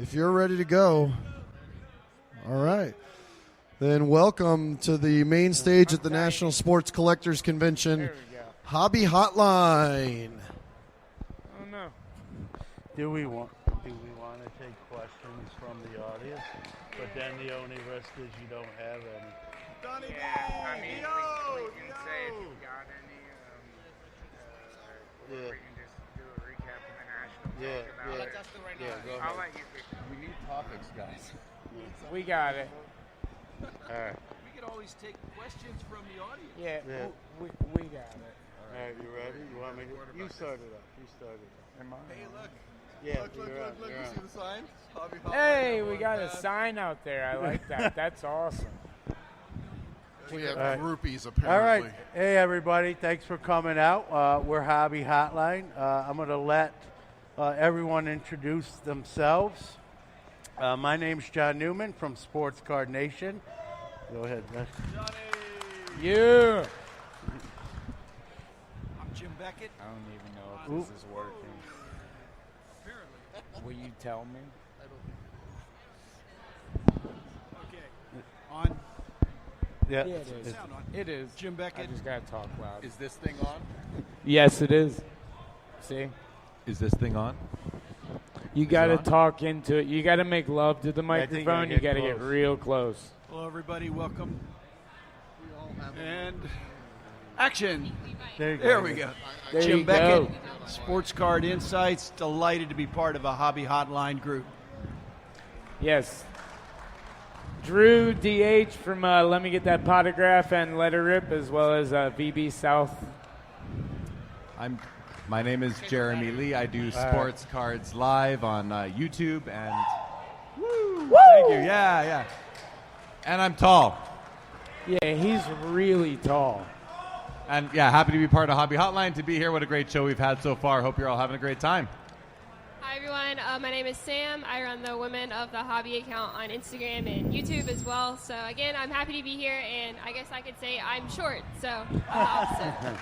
If you're ready to go, all right. Then welcome to the main stage at the National Sports Collectors Convention, Hobby Hotline. Oh no. Do we want to take questions from the audience? But then the only risk is you don't have any. Donnie I mean, we can say if you got any, or we can just do a recap of the national. Let's ask them right now. Go ahead. I'll let you pick. We need topics, guys. We got it. All right. We could always take questions from the audience. Yeah. We got it. All right, you ready? You want me to? You started up. Am I? Hey, look. Yeah, Look. you're up. You see the sign? Hobby Hotline, Hey, number we one got a tab. sign out there. I like that. That's awesome. We have All right. groupies, All apparently. right. Hey, everybody. Thanks for coming out. We're Hobby Hotline. I'm going to let everyone introduce themselves. My name's John Newman from Sports Card Nation. Go ahead, Josh. Yeah. I'm Jim Beckett. I don't even know if this is working. Will you tell me? Okay. On. Yeah. Yeah, it is. Sound on. It is. Jim Beckett. I just gotta talk loud. Is this thing on? Yes, it is. See? Is this thing on? You gotta on? talk into it. You gotta make love to the think microphone. you You gotta gotta get get real close. Hello, everybody. Welcome. And action. There you go. There we go. There Jim you Beckett, go. Sports Card Insights. Delighted to be part of a Hobby Hotline group. Yes. Drew DH from Let Me Get That Potograph and Let Her Rip, as well as VB South. My name is Jeremy Lee. I do sports cards live on YouTube, and Thank you. Yeah. and I'm tall. Yeah, he's really tall. And yeah, happy to be part of Hobby Hotline. To be here, what a great show we've had so far. Hope you're all having a great time. Hi everyone, my name is Sam. I run the Women of the Hobby account on Instagram and YouTube as well. So again, I'm happy to be here, and I guess I could say I'm short, so I'm the opposite.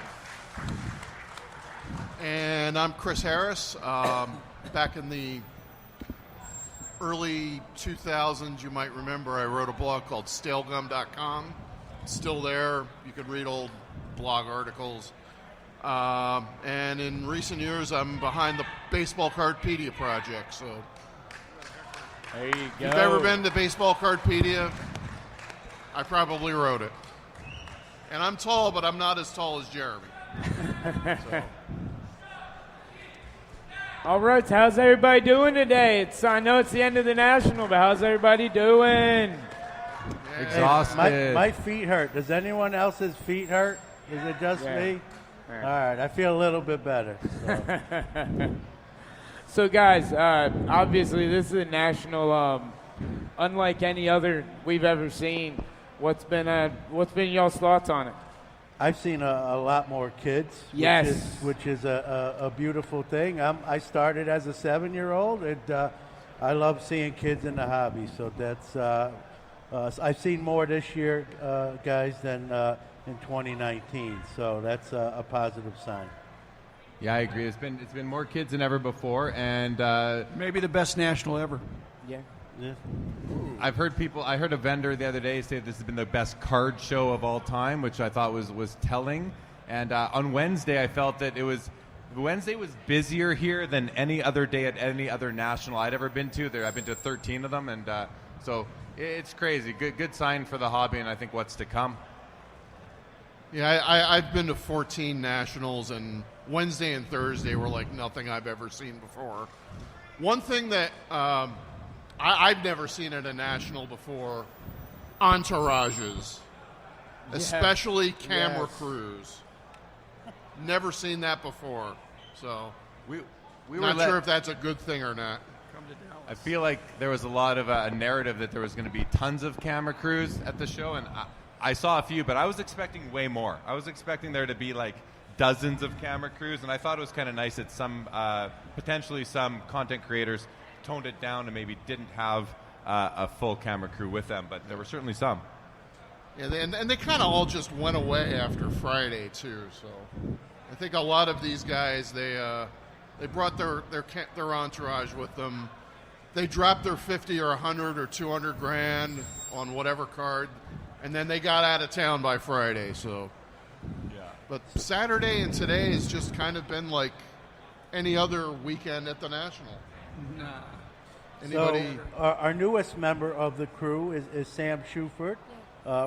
And I'm Chris Harris. Back in the early 2000s, you might remember I wrote a blog called stalegum.com. It's still there. You can read old blog articles. And in recent years, I'm behind the Baseball Cardpedia project. So There you if go. you've ever been to Baseball Cardpedia, I probably wrote it. And I'm tall, but I'm not as tall as Jeremy. So. All right, how's everybody doing today? I know it's the end of the National, but how's everybody doing? Exhausted. My feet hurt. Does anyone else's feet hurt? Is it just Yeah. me? Yeah. All right. I feel a little bit better. So. So, guys, obviously this is a national, unlike any other we've ever seen. What's been y'all's thoughts on it? I've seen a lot more kids. Yes. Which is a beautiful thing. I started as a 7-year-old, and I love seeing kids in the hobby. So that's I've seen more this year, guys, than in 2019. So that's a positive sign. Yeah, I agree. It's been more kids than ever before, and Maybe the best national ever. Yeah. Yeah. I heard a vendor the other day say this has been the best card show of all time, which I thought was telling. And on Wednesday, I felt that Wednesday was busier here than any other day at any other national I'd ever been to. I've been to 13 of them, and so it's crazy. Good sign for the hobby, and I think what's to come. Yeah, I've been to 14 nationals, and Wednesday and Thursday were like nothing I've ever seen before. One thing that I've never seen at a national before, entourages, especially camera crews. Never seen that before, so We were not sure if that's a good thing or not. I feel like there was a lot of a narrative that there was going to be tons of camera crews at the show, and I saw a few, but I was expecting way more. I was expecting there to be like dozens of camera crews, and I thought it was kind of nice that potentially some content creators toned it down and maybe didn't have a full camera crew with them, but there were certainly some. Yeah, and they kind of all just went away after Friday too. So I think a lot of these guys they brought their entourage with them, they drop their 50 or 100 or 200 grand on whatever card, and then they got out of town by Friday. So, Yeah. but Saturday and today has just kind of been like any other weekend at the National. Anybody? So our newest member of the crew is Sam Schufert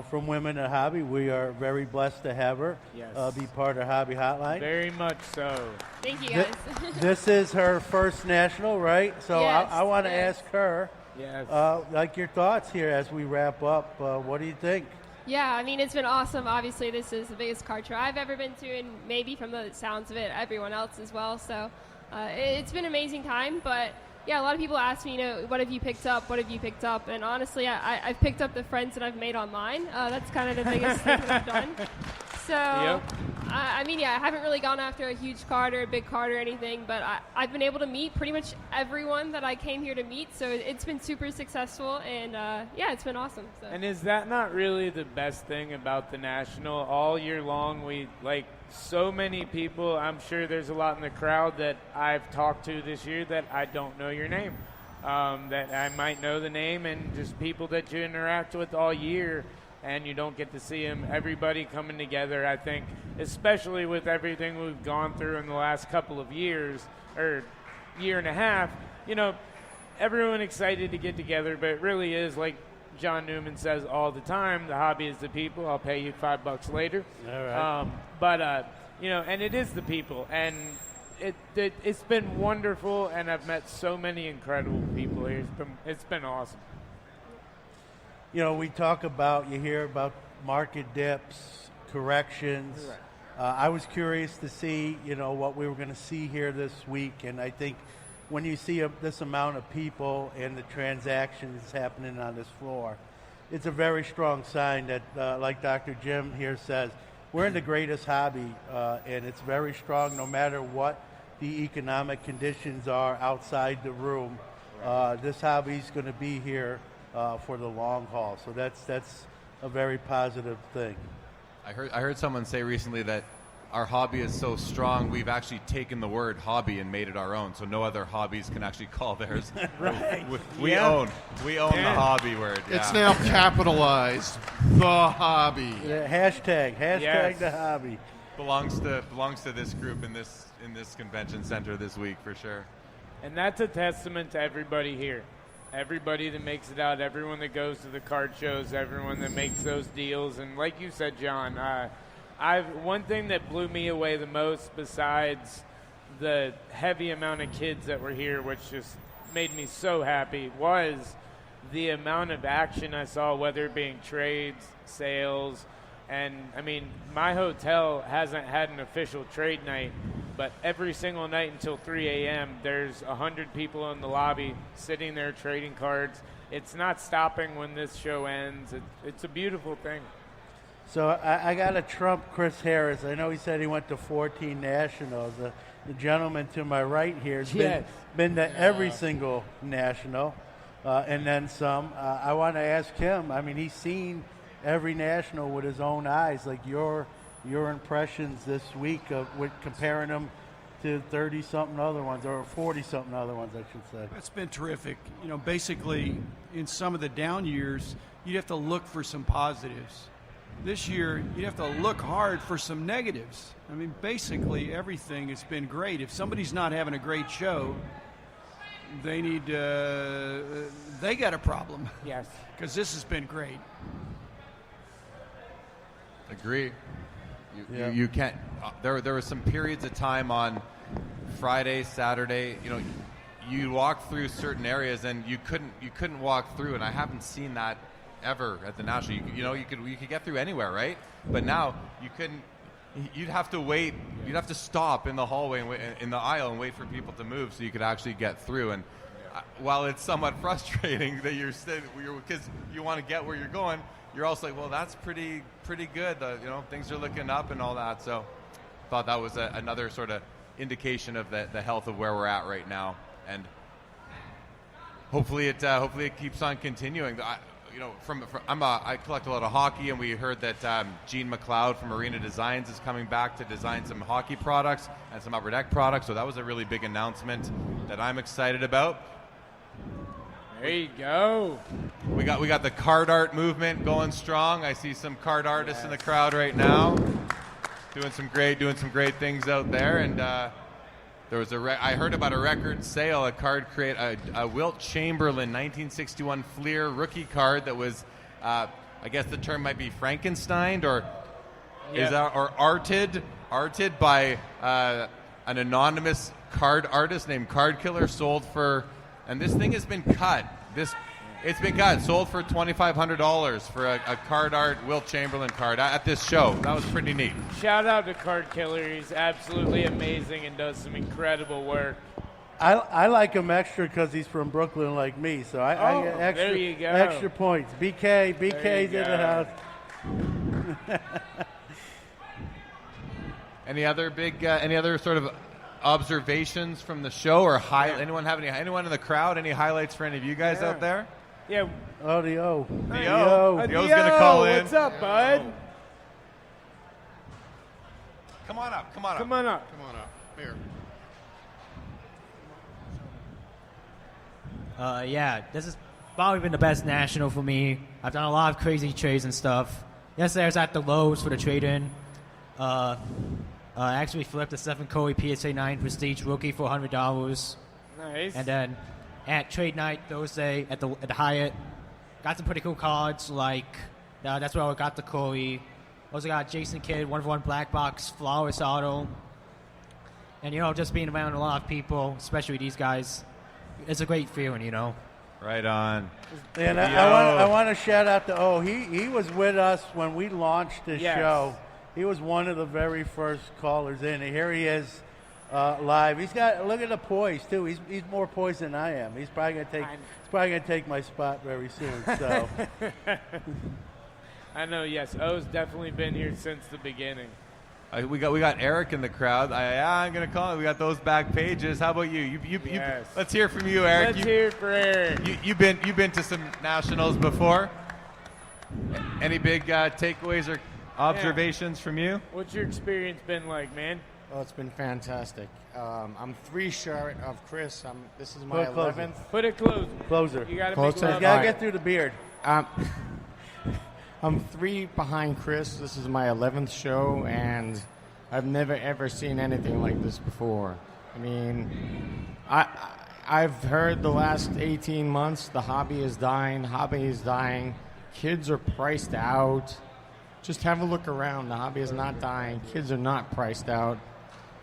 from Women in Hobby. We are very blessed to have her Yes. be part of Hobby Hotline. Very much so. Thank you, guys. This is her first national, right? So Yes, I want to yes. ask her, Yes. like your thoughts here as we wrap up. What do you think? Yeah, I mean, it's been awesome. Obviously, this is the biggest card show I've ever been to, and maybe from the sounds of it, everyone else as well. So it's been an amazing time. But, yeah, a lot of people ask me, what have you picked up? What have you picked up? And honestly, I've picked up the friends that I've made online. That's kind of the biggest thing that I've done. So, I mean, I haven't really gone after a huge card or a big card or anything, but I've been able to meet pretty much everyone that I came here to meet. So it's been super successful, and, it's been awesome. So. And is that not really the best thing about the National? All year long, we, so many people, I'm sure there's a lot in the crowd that I've talked to this year that I don't know your name, that I might know the name, and just people that you interact with all year, and you don't get to see them. Everybody coming together, I think, especially with everything we've gone through in the last couple of years, or year and a half, everyone excited to get together, but it really is like John Newman says all the time, the hobby is the people. I'll pay you $5 later. All right. And it is the people, and it's been wonderful, and I've met so many incredible people here. It's been awesome. We talk about, you hear about market dips, corrections. I was curious to see, what we were going to see here this week, and I think when you see this amount of people and the transactions happening on this floor, it's a very strong sign that, like Dr. Jim here says, we're in the greatest hobby, and it's very strong no matter what the economic conditions are outside the room. This hobby's going to be here for the long haul, so that's a very positive thing. I heard someone say recently that our hobby is so strong, we've actually taken the word hobby and made it our own, so no other hobbies can actually call theirs. Right. We own the hobby word. Yeah. It's now capitalized. The hobby. Yeah, hashtag Yes. the hobby. belongs to this group in this convention center this week for sure. And that's a testament to everybody here. Everybody that makes it out, everyone that goes to the card shows, everyone that makes those deals. And like you said, John, one thing that blew me away the most, besides the heavy amount of kids that were here, which just made me so happy, was the amount of action I saw, whether it being trades, sales. And, I mean, my hotel hasn't had an official trade night, but every single night until 3 a.m., there's 100 people in the lobby sitting there trading cards. It's not stopping when this show ends. It's a beautiful thing. So I got to trump Chris Harris. I know he said he went to 14 nationals. The gentleman to my right here has been to every single national and then some. I want to ask him, I mean, he's seen every national with his own eyes. Like your impressions this week with comparing them to 30-something other ones, or 40-something other ones, I should say. It's been terrific. Basically, in some of the down years, you'd have to look for some positives. This year, you have to look hard for some negatives. I mean, basically, everything has been great. If somebody's not having a great show, they got a problem. Yes. Because this has been great. Agree. You can't. There were some periods of time on Friday, Saturday. You walk through certain areas and you couldn't walk through, and I haven't seen that ever at the National. You could get through anywhere, right? But now you couldn't. You'd have to wait. You'd have to stop in the hallway in the aisle and wait for people to move so you could actually get through. And while it's somewhat frustrating that you're because you want to get where you're going, you're also like, well, that's pretty good. Things are looking up and all that. So, thought that was another sort of indication of the health of where we're at right now, and hopefully it keeps on continuing. I collect a lot of hockey, and we heard that Gene McLeod from Arena Designs is coming back to design some hockey products and some upper deck products. So that was a really big announcement that I'm excited about. There you go. We got the card art movement going strong. I see some card artists in the crowd right now, doing some great things out there. And there was I heard about a record sale, a Wilt Chamberlain 1961 Fleer rookie card that was, I guess the term might be Frankensteined or arted by an anonymous card artist named Card Killer, sold for. And this thing has been cut. It's been cut. Sold for $2,500 for a card art Wilt Chamberlain card at this show. That was pretty neat. Shout out to Card Killer. He's absolutely amazing and does some incredible work. I like him extra because he's from Brooklyn like me, so I get extra, there you go. extra points. BK's in the house. Any other sort of observations from the show or anyone in the crowd? Any highlights for any of you guys out there? Yeah. Oh, the O. The O's gonna call in. What's up, bud? Come on up. Here. This has probably been the best national for me. I've done a lot of crazy trades and stuff. Yesterday I was at the Lowe's for the trade-in. I actually flipped a Stephen Curry PSA 9 Prestige rookie for $100. Nice. And then at trade night Thursday at the Hyatt, got some pretty cool cards. Like that's where I got the Curry. Also got Jason Kidd 1/1 black box Flawless auto. And just being around a lot of people, especially these guys, it's a great feeling. Right on. And I want to shout out to O. He was with us when we launched this show. He was one of the very first callers in. And here he is live. Look at the poise too. He's more poised than I am. He's probably gonna take my spot very soon. So I know. Yes, O's definitely been here since the beginning. We got Eric in the crowd. I'm gonna call it. We got those back pages. How about you? Yes. Let's hear from you, Eric. Let's hear for Eric. You've been to some nationals before. Any big takeaways or observations from you? What's your experience been like, man? Oh, it's been fantastic. I'm 3 short of Chris. This is my 11th. Put it closer. You gotta Closer. make You gotta get through the beard. I'm 3 behind Chris. This is my 11th show, and I've never ever seen anything like this before. I mean, I've heard the last 18 months the hobby is dying. Kids are priced out. Just have a look around. The hobby is not dying. Kids are not priced out.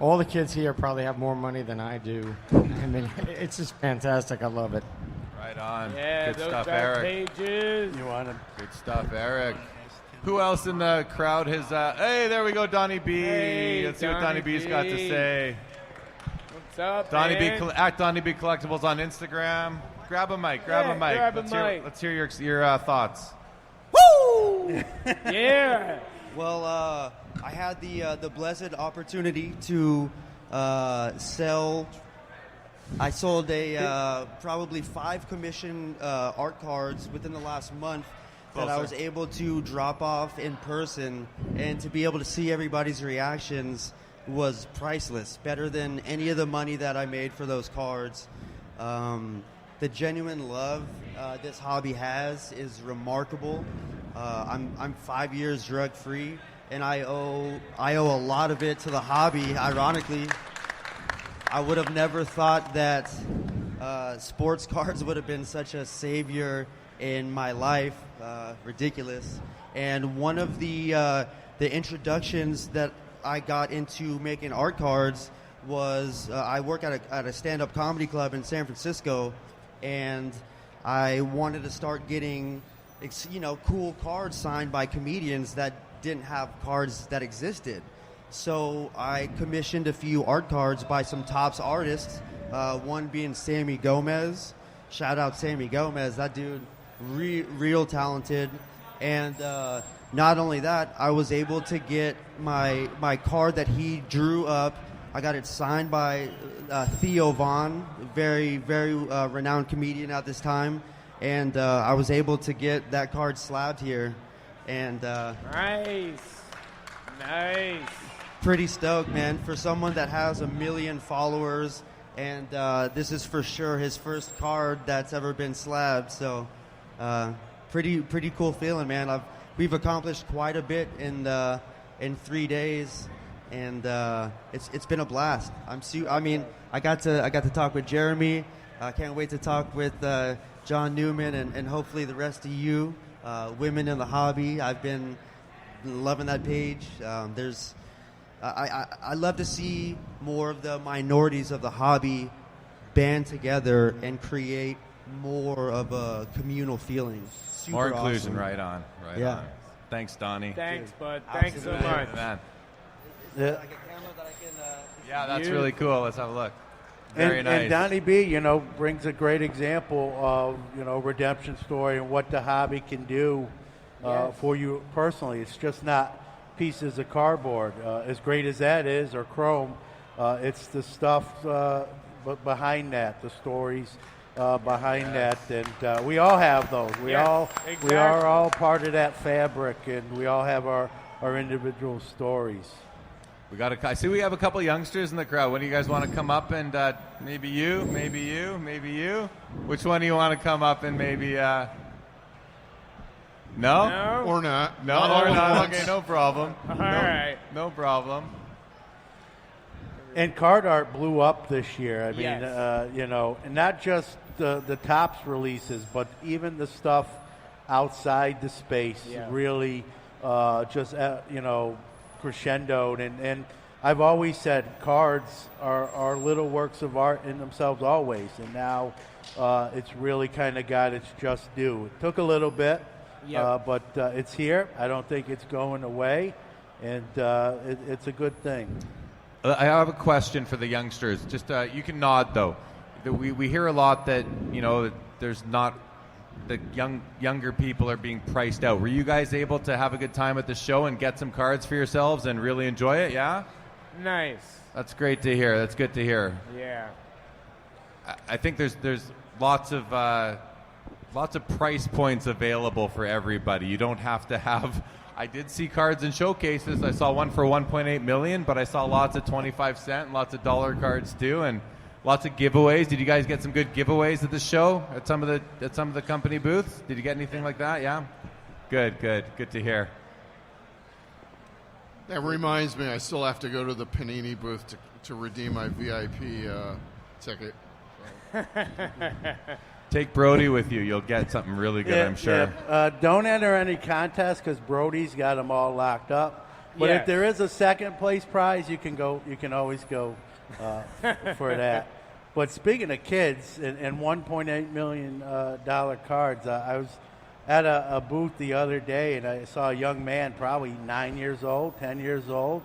All the kids here probably have more money than I do. I mean, it's just fantastic. I love it. Right on. Yeah, Good those stuff, back Eric. pages. You want him? Good stuff, Eric. Who else in the crowd has? Hey, there we go, Donnie B. Hey, Let's see what Donnie B's got to say. What's up, Donnie man? B. At Donnie B Collectibles on Instagram. Grab a mic. Let's hear your thoughts. Woo! Yeah. Well, I had the blessed opportunity to sell. I sold probably 5 commission art cards within the last month that I was able to drop off in person, and to be able to see everybody's reactions was priceless. Better than any of the money that I made for those cards. The genuine love this hobby has is remarkable. I'm 5 years drug free, and I owe a lot of it to the hobby. Ironically, I would have never thought that sports cards would have been such a savior in my life. Ridiculous. And one of the introductions that I got into making art cards was I work at a stand-up comedy club in San Francisco, and I wanted to start getting cool cards signed by comedians that didn't have cards that existed. So I commissioned a few art cards by some tops artists, one being Sammy Gomez. Shout out Sammy Gomez. That dude, real talented. And not only that, I was able to get my card that he drew up. I got it signed by Theo Vaughn, very, very renowned comedian at this time. And I was able to get that card slabbed here. And Nice. pretty stoked, man. For someone that has 1 million followers and this is for sure his first card that's ever been slabbed. So, pretty cool feeling, man. We've accomplished quite a bit in 3 days, and it's been a blast. I got to talk with Jeremy. I can't wait to talk with John Newman and hopefully the rest of you, women in the hobby. I've been loving that page. I love to see more of the minorities of the hobby band together and create more of a communal feeling. Super More inclusion, awesome. right on. Yeah. Thanks, Donnie. Thanks, bud. Thanks so much. Man. Like a camera that I can, Yeah, that's really cool. Let's have a look. Very nice. And Donnie B, brings a great example of, redemption story and what the hobby can do for you personally. It's just not pieces of cardboard. As great as that is, or chrome, it's the stuff behind that, the stories behind that, and we all have those. We are all part of that fabric, and we all have our individual stories. I see we have a couple youngsters in the crowd. When do you guys want to come up and maybe you? Which one do you want to come up and maybe? No? Or not. No, or not. Okay, no problem. All right. No problem. And card art blew up this year. I mean, Yes. and not just the Topps releases, but even the stuff outside the space really just crescendoed. And I've always said cards are little works of art in themselves always, and now it's really kind of got its just due. It took a little bit, but it's here. I don't think it's going away, and it's a good thing. I have a question for the youngsters. Just you can nod though. We hear a lot that there's not the younger people are being priced out. Were you guys able to have a good time at the show and get some cards for yourselves and really enjoy it? Yeah. Nice. That's great to hear. That's good to hear. Yeah. I think there's lots of price points available for everybody. You don't have to have. I did see cards in showcases. I saw one for $1.8 million, but I saw lots of 25-cent, lots of dollar cards too, and lots of giveaways. Did you guys get some good giveaways at the show at some of the company booths? Did you get anything like that? Yeah. Good to hear. That reminds me, I still have to go to the Panini booth to redeem my VIP ticket. Take Brody with you. You'll get something really good, I'm sure. Yeah. Don't enter any contests because Brody's got them all locked up. But if there is a second place prize, you can always go for that. But speaking of kids and $1.8 million cards, I was at a booth the other day and I saw a young man, probably 9 years old, 10 years old,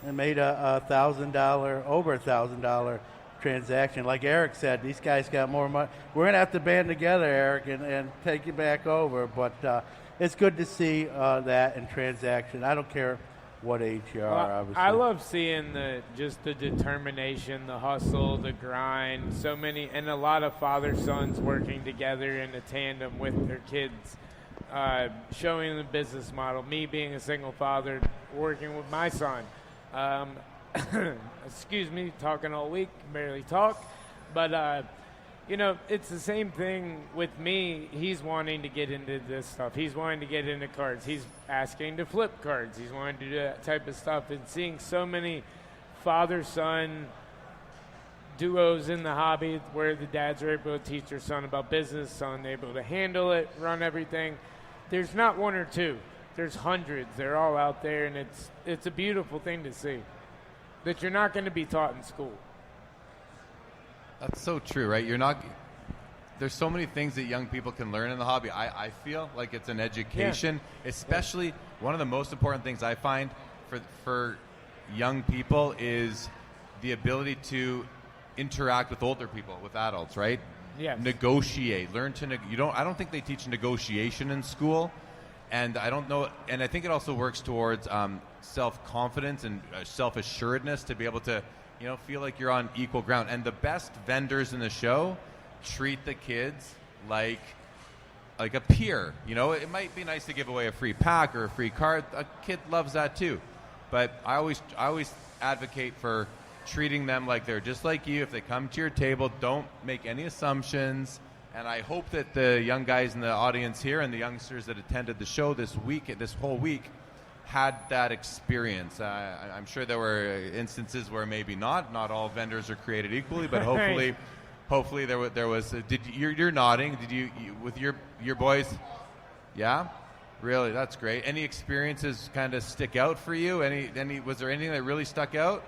and made over $1,000 transaction. Like Eric said, these guys got more money. We're going to have to band together, Eric, and take you back over. But it's good to see that in transaction. I don't care what age you are, obviously. I love seeing the determination, the hustle, the grind. So many, and a lot of father-sons working together in a tandem with their kids, showing the business model. Me being a single father, working with my son. Excuse me, talking all week, barely talk. But, it's the same thing with me. He's wanting to get into this stuff. He's wanting to get into cards. He's asking to flip cards. He's wanting to do that type of stuff. And seeing so many father-son duos in the hobby where the dads are able to teach their son about business, son able to handle it, run everything. There's not one or two. There's hundreds. They're all out there, and it's a beautiful thing to see that you're not going to be taught in school. That's so true, right? There's so many things that young people can learn in the hobby. I feel like it's an education, especially one of the most important things I find for young people is the ability to interact with older people, with adults, right? Yes. Negotiate, learn to I don't think they teach negotiation in school, and I don't know, and I think it also works towards self-confidence and self-assuredness to be able to feel like you're on equal ground. And the best vendors in the show treat the kids like a peer. It might be nice to give away a free pack or a free card. A kid loves that too. But I always advocate for treating them like they're just like you. If they come to your table, don't make any assumptions. And I hope that the young guys in the audience here and the youngsters that attended the show this whole week, had that experience. I'm sure there were instances where maybe not all vendors are created equally, but hopefully there was. You're nodding? Did you with your boys? Yeah, really, that's great. Any experiences kind of stick out for you? Was there anything that really stuck out?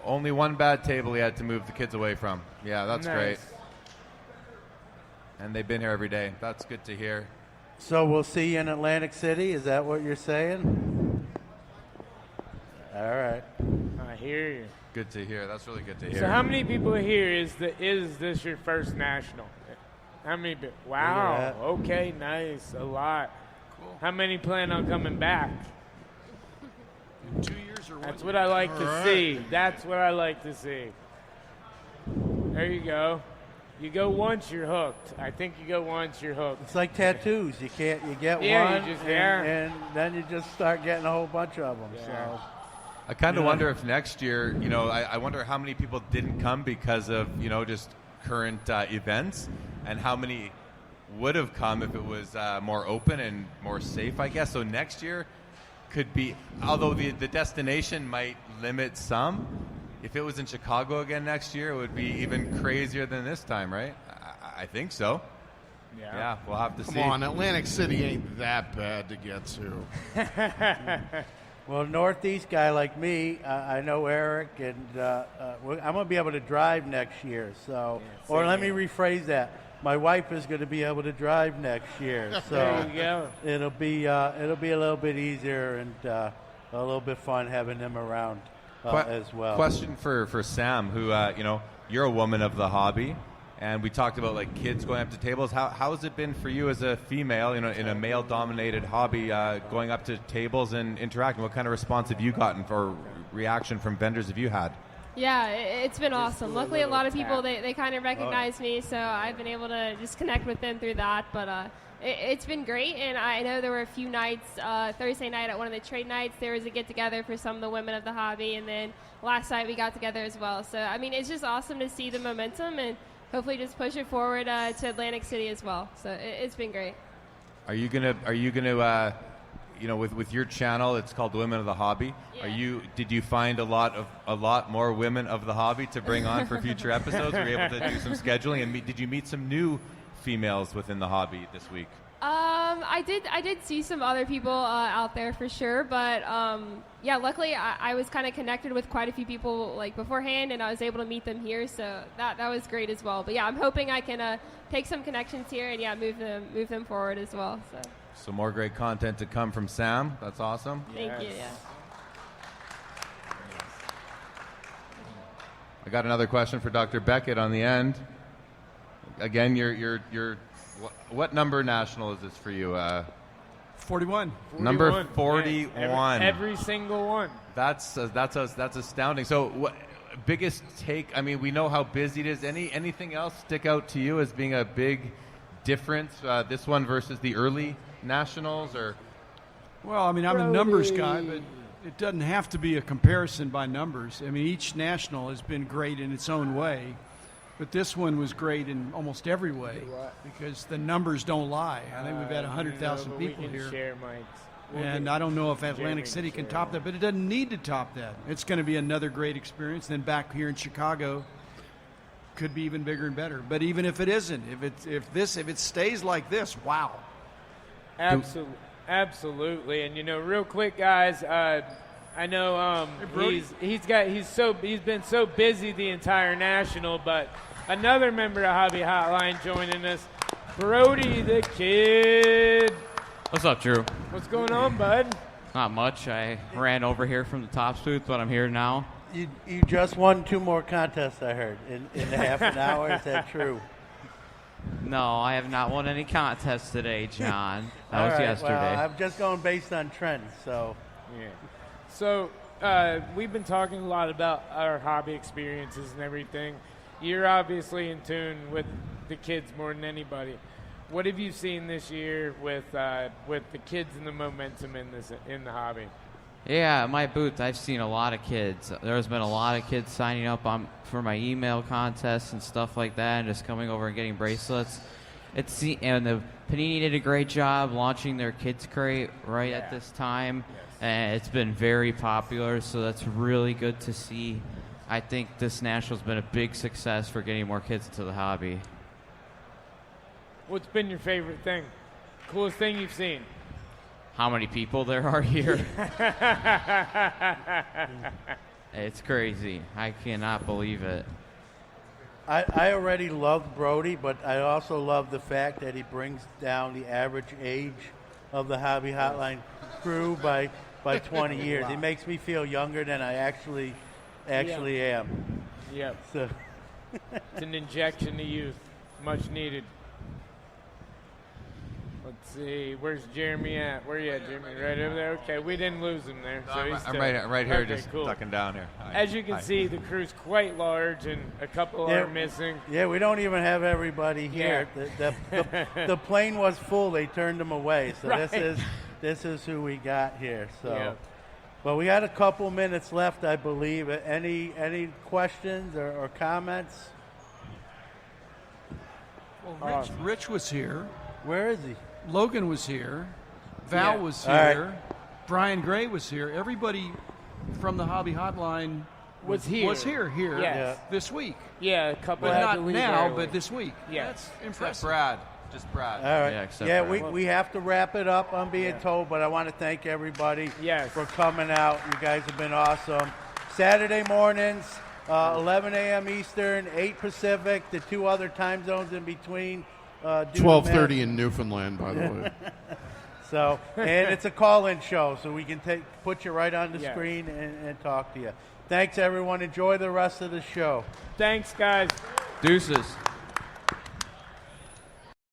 Only one bad table he had to move the kids away from. Yeah, that's great. And they've been here every day. That's good to hear. So we'll see you in Atlantic City. Is that what you're saying? All right. I hear you. Good to hear. That's really good to hear. So how many people are here? Is this your first national? How many people? Wow. Okay, nice. A lot. Cool. How many plan on coming back? In 2 years or what? That's what I like to see. That's what I like to see. There you go. You go once, you're hooked. I think you go once, you're hooked. It's like tattoos. You get one, and then you just start getting a whole bunch of them. Yeah. So I kind of wonder if next year, I wonder how many people didn't come because of, just current events, and how many would have come if it was more open and more safe, I guess. So next year could be, although the destination might limit some, if it was in Chicago again next year, it would be even crazier than this time, right? I think so. Yeah, we'll have to see. Come on, Atlantic City ain't that bad to get to. Well, Northeast guy like me, I know Eric, and I'm going to be able to drive next year. So, or let me rephrase that: my wife is going to be able to drive next year. So there you go. it'll be a little bit easier and a little bit fun having them around as well. Question for Sam, who you're a woman of the hobby. And we talked about like kids going up to tables. How has it been for you as a female, in a male-dominated hobby, going up to tables and interacting? What kind of response have you gotten for reaction from vendors have you had? Yeah, it's been awesome. Luckily, a lot of people, they kind of recognize me, so I've been able to just connect with them through that. But it's been great, and I know there were a few nights. Thursday night at one of the trade nights, there was a get-together for some of the women of the hobby, and then last night we got together as well. So, I mean, it's just awesome to see the momentum and hopefully just push it forward to Atlantic City as well. So it's been great. Are you gonna with your channel, it's called Women of the Hobby. Yeah. Did you find a lot more women of the hobby to bring on for future episodes? Were you able to do some scheduling, and did you meet some new females within the hobby this week? I did see some other people out there for sure, but luckily I was kind of connected with quite a few people like beforehand, and I was able to meet them here, so that was great as well. But yeah, I'm hoping I can take some connections here and move them forward as well. So more great content to come from Sam. That's awesome. Thank you. Yeah. I got another question for Dr. Beckett on the end. Again, what number national is this for you? 41. Number 41. Every single one. That's astounding. So, what biggest take? I mean, we know how busy it is. Anything else stick out to you as being a big difference? This one versus the early nationals, or? Well, I mean, I'm a numbers guy, but it doesn't have to be a comparison by numbers. I mean, each national has been great in its own way. But this one was great in almost every way because the numbers don't lie. I think we've had 100,000 people here. Share mics. And I don't know if Atlantic City can top that, but it doesn't need to top that. It's going to be another great experience. Then back here in Chicago could be even bigger and better. But even if it isn't, if it stays like this, wow. Absolutely. And real quick, guys, I know he's been so busy the entire national, but another member of Hobby Hotline joining us, Brody the Kid. What's up, Drew? What's going on, bud? Not much. I ran over here from the Tops booth, but I'm here now. You just won 2 more contests, I heard, in half an hour. Is that true? No, I have not won any contests today, John. That was yesterday. Well, I'm just going based on trends, so. Yeah. So we've been talking a lot about our hobby experiences and everything. You're obviously in tune with the kids more than anybody. What have you seen this year with the kids and the momentum in the hobby? Yeah, at my booth, I've seen a lot of kids. There's been a lot of kids signing up for my email contests and stuff like that, and just coming over and getting bracelets. And the Panini did a great job launching their kids crate right at this time, and it's been very popular. So that's really good to see. I think this national's been a big success for getting more kids into the hobby. What's been your favorite thing? Coolest thing you've seen? How many people there are here? It's crazy. I cannot believe it. I already loved Brody, but I also love the fact that he brings down the average age of the Hobby Hotline crew by 20 years. He makes me feel younger than I actually am. Yep. So it's an injection of youth, much needed. Let's see, where's Jeremy at? Where you at, Jeremy? Right over there? Okay, we didn't lose him there. So I'm right here, okay, just cool. ducking down here. Hi. As you can see, the crew's quite large, and a couple are missing. Yeah, we don't even have everybody here. The plane was full. They turned them away. So Right. this is who we got here. So, But we got a couple minutes left, I believe. Any questions or comments? Well, Rich was here. Where is he? Logan was here. Val was All right. here. Brian Gray was here. Everybody from the Hobby Hotline was here. Yes. This week. Yeah, a couple But had not to leave now, early. but this week. Yeah. That's impressive. Just Brad. All right. Yeah, except Yeah, for- we have to wrap it up, I'm being told, but I want to thank everybody for coming out. You guys have been awesome. Saturday mornings, 11 a.m. Eastern, 8 Pacific, the two other time zones in between. 12:30 in Newfoundland, by the way. So, and it's a call-in show, so we can put you right on the Yeah. screen and talk to you. Thanks, everyone. Enjoy the rest of the show. Thanks, guys. Deuces.